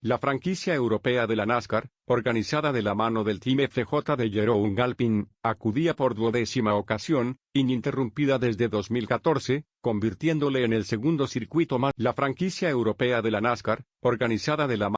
La franquicia europea de la NASCAR, organizada de la mano del Team FJ de Jeroen Galpin, acudía por 12ª ocasión, ininterrumpida desde 2014, convirtiéndole en el segundo circuito más. La franquicia europea de la NASCAR, organizada de la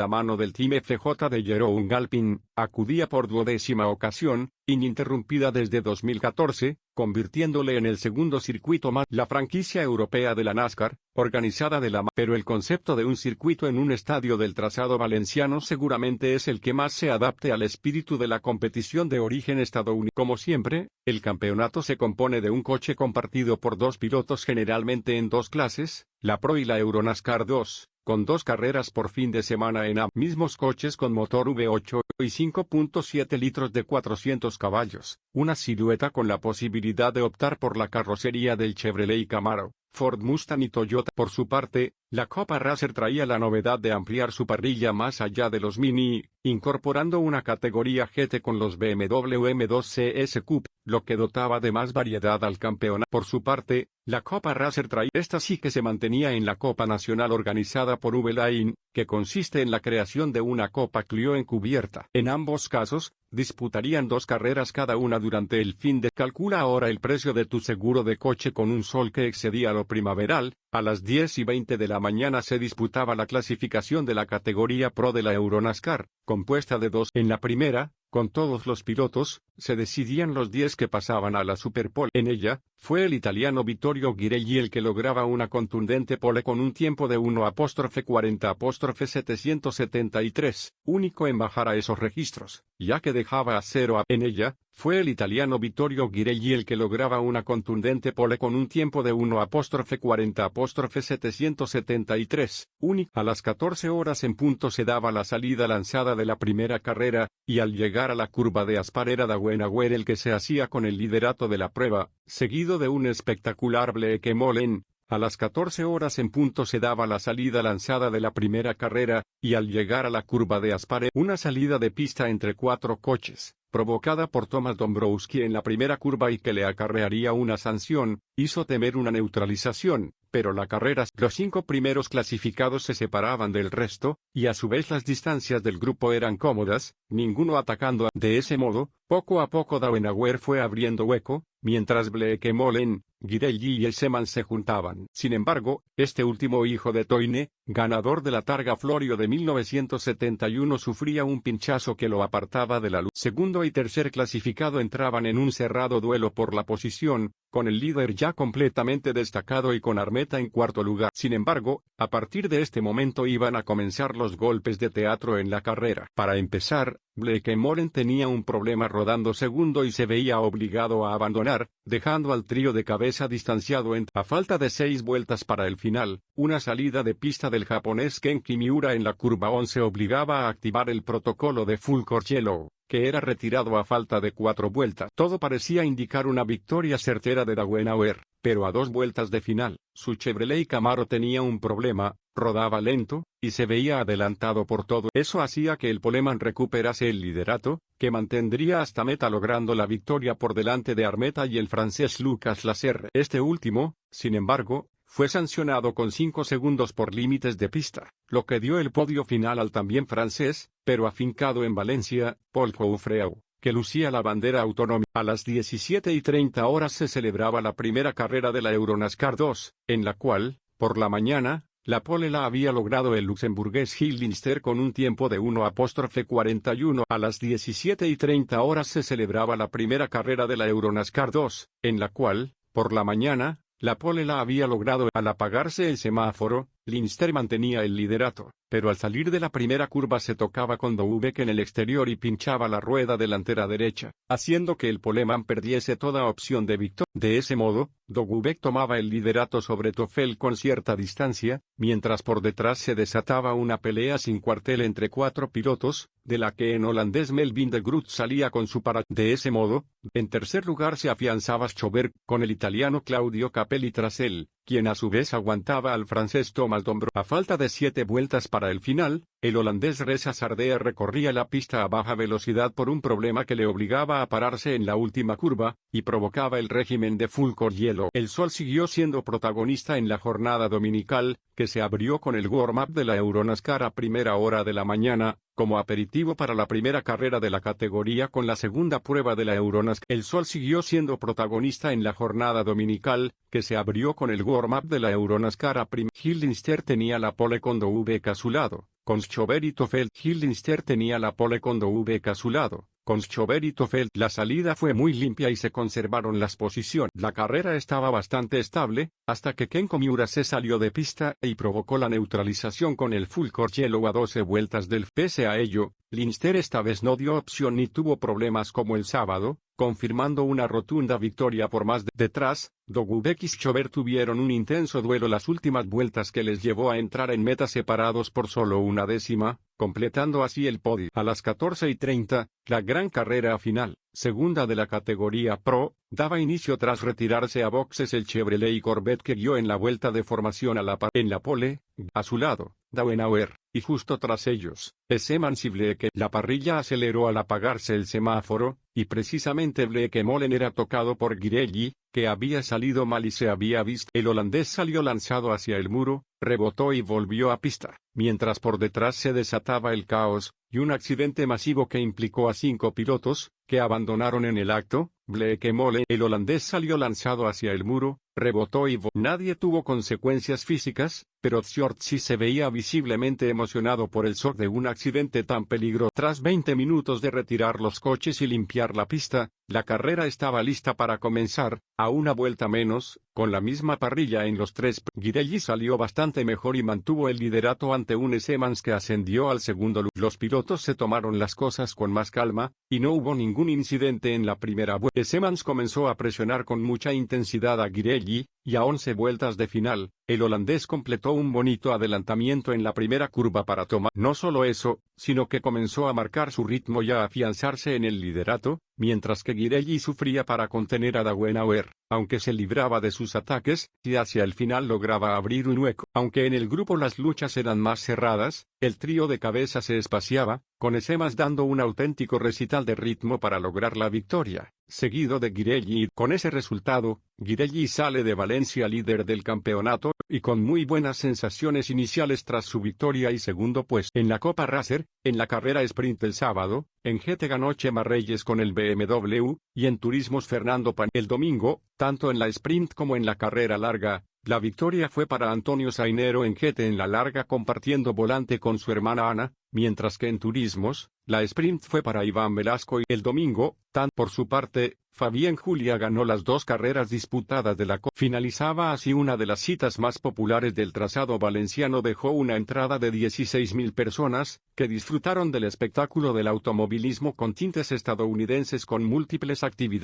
mano del Team FJ de Jeroen Galpin, acudía por 12ª ocasión, ininterrumpida desde 2014, convirtiéndole en el segundo circuito más. La franquicia europea de la NASCAR, organizada de la pero el concepto de un circuito en un estadio del trazado valenciano seguramente es el que más se adapte al espíritu de la competición de origen estadounidense. Como siempre, el campeonato se compone de un coche compartido por dos pilotos generalmente en dos clases, la Pro y la EuroNASCAR 2. Con 2 carreras por fin de semana en mismos coches con motor V8 y 5.7 litros de 400 caballos, una silueta con la posibilidad de optar por la carrocería del Chevrolet Camaro, Ford Mustang y Toyota. Por su parte, la Copa Racer traía la novedad de ampliar su parrilla más allá de los Mini, incorporando una categoría GT con los BMW M2 CS Coupe, lo que dotaba de más variedad al campeonato. Por su parte, la Copa Racer traía esta sí que se mantenía en la Copa Nacional organizada por V-Line, que consiste en la creación de una Copa Clio encubierta. En ambos casos, disputarían 2 carreras cada una durante el fin de. Calcula ahora el precio de tu seguro de coche con un sol que excedía lo primaveral. A las 10:20 de la mañana se disputaba la clasificación de la categoría Pro de la EuroNASCAR, compuesta de 2. En la primera, con todos los pilotos, se decidían los 10 que pasaban a la Superpole. En ella, fue el italiano Vittorio Ghirelli el que lograba una contundente pole con un tiempo de 1:40:773, único en bajar a esos registros, ya que dejaba a 0 En ella, fue el italiano Vittorio Ghirelli el que lograba una contundente pole con un tiempo de 1:40:773, único. A las 14 horas en punto se daba la salida lanzada de la primera carrera, y al llegar a la curva de Aspar era Dauenauer el que se hacía con el liderato de la prueba, seguido de un espectacular Bleekemolen. A las 14 horas en punto se daba la salida lanzada de la primera carrera, y al llegar a la curva de Aspar, una salida de pista entre 4 coches, provocada por Thomas Dombrowski en la primera curva y que le acarrearía una sanción, hizo temer una neutralización, pero la carrera. Los 5 primeros clasificados se separaban del resto, y a su vez las distancias del grupo eran cómodas, ninguno atacando. De ese modo, poco a poco Dauenauer fue abriendo hueco, mientras Bleekemolen, Ghirelli y Seemann se juntaban. Sin embargo, este último hijo de Toine, ganador de la Targa Florio de 1971, sufría un pinchazo que lo apartaba de la luz. Segundo y tercer clasificado entraban en un cerrado duelo por la posición, con el líder ya completamente destacado y con Armetta en cuarto lugar. Sin embargo, a partir de este momento iban a comenzar los golpes de teatro en la carrera. Para empezar, Bleekemolen tenía un problema rodando segundo y se veía obligado a abandonar, dejando al trío de cabeza distanciado a falta de 6 vueltas para el final. Una salida de pista del japonés Kenki Miura en la curva 11 obligaba a activar el protocolo de Full Course Yellow, que era retirado a falta de 4 vueltas. Todo parecía indicar una victoria certera de Dauenauer, pero a 2 vueltas de final, su Chevrolet Camaro tenía un problema, rodaba lento, y se veía adelantado por todo. Eso hacía que el poleman recuperase el liderato, que mantendría hasta meta logrando la victoria por delante de Armetta y el francés Lucas Lasserre. Este último, sin embargo, fue sancionado con 5 segundos por límites de pista, lo que dio el podio final al también francés, pero afincado en Valencia, Paul Jouffroy, que lucía la bandera autonómica. A las 17:30 horas se celebraba la primera carrera de la EuroNASCAR 2, en la cual, por la mañana, la pole la había logrado el luxemburgués Gilles Linster con un tiempo de 1:41. A las 17:30 horas se celebraba la primera carrera de la EuroNASCAR 2, en la cual, por la mañana, la pole la había logrado. Al apagarse el semáforo, Linster mantenía el liderato, pero al salir de la primera curva se tocaba con Doubeck en el exterior y pinchaba la rueda delantera derecha, haciendo que el poleman perdiese toda opción de victoria. De ese modo, Doubeck tomaba el liderato sobre Toffel con cierta distancia, mientras por detrás se desataba una pelea sin cuartel entre 4 pilotos, de la que en holandés Melvin de Groot salía con su para. De ese modo, en tercer lugar se afianzaba Schober, con el italiano Claudio Capelli tras él, quien a su vez aguantaba al francés Thomas Dombro. A falta de 7 vueltas para el final, el holandés Reza Sardea recorría la pista a baja velocidad por un problema que le obligaba a pararse en la última curva, y provocaba el régimen de full court hielo. El Sol siguió siendo protagonista en la jornada dominical, que se abrió con el warm-up de la Euronascar a primera hora de la mañana, como aperitivo para la primera carrera de la categoría con la segunda prueba de la Euronascar. El Sol siguió siendo protagonista en la jornada dominical, que se abrió con el warm-up de la Euronascar a primera. Hildenster tenía la pole con Dovek a su lado, con Schober y Toffel. Hildenster tenía la pole con Dovek a su lado, con Schober y Toffel. La salida fue muy limpia y se conservaron las posiciones. La carrera estaba bastante estable, hasta que Ken Komura se salió de pista y provocó la neutralización con el full court yellow a 12 vueltas del. Pese a ello, Lindster esta vez no dio opción ni tuvo problemas como el sábado, confirmando una rotunda victoria por más detrás. Dovek y Schober tuvieron un intenso duelo las últimas vueltas que les llevó a entrar en meta separados por solo una décima, completando así el podio. A las 14:30, la gran carrera final, segunda de la categoría Pro, daba inicio tras retirarse a boxes el Chevrolet Corvette que guió en la vuelta de formación a en la pole, a su lado, Dauenauer, y justo tras ellos, Semans y Bleeke. La parrilla aceleró al apagarse el semáforo, y precisamente Bleekemolen era tocado por Girelli, que había salido mal y se había visto. El holandés salió lanzado hacia el muro, rebotó y volvió a pista, mientras por detrás se desataba el caos, y un accidente masivo que implicó a 5 pilotos, que abandonaron en el acto. Bleekemolen. El holandés salió lanzado hacia el muro, rebotó y nadie tuvo consecuencias físicas, pero Fjord sí se veía visiblemente emocionado por el shock de un accidente tan peligroso. Tras 20 minutos de retirar los coches y limpiar la pista, la carrera estaba lista para comenzar, a una vuelta menos, con la misma parrilla en los 3. Girelli salió bastante mejor y mantuvo el liderato ante un Semans que ascendió al segundo lugar. Los pilotos se tomaron las cosas con más calma, y no hubo ningún incidente en la primera vuelta. Semans comenzó a presionar con mucha intensidad a Girelli, y a 11 vueltas de final, el holandés completó un bonito adelantamiento en la primera curva para tomar. No solo eso, sino que comenzó a marcar su ritmo y a afianzarse en el liderato, mientras que Girelli sufría para contener a Dauenauer, aunque se libraba de sus ataques, y hacia el final lograba abrir un hueco. Aunque en el grupo las luchas eran más cerradas, el trío de cabeza se espaciaba, con Semans dando un auténtico recital de ritmo para lograr la victoria, seguido de Girelli. Con ese resultado, Girelli sale de Valencia líder del campeonato, y con muy buenas sensaciones iniciales tras su victoria y segundo puesto. En la Copa Racer, en la carrera sprint el sábado, en GT ganó Chema Reyes con el BMW, y en turismos Fernando Pan. El domingo, tanto en la sprint como en la carrera larga, la victoria fue para Antonio Sainero en GT en la larga compartiendo volante con su hermana Ana, mientras que en turismos, la sprint fue para Iván Velasco y el domingo, por su parte, Fabián Julia ganó las 2 carreras disputadas de la Copa. Finalizaba así una de las citas más populares del trazado valenciano. Dejó una entrada de 16.000 personas, que disfrutaron del espectáculo del automovilismo con tintes estadounidenses con múltiples actividades.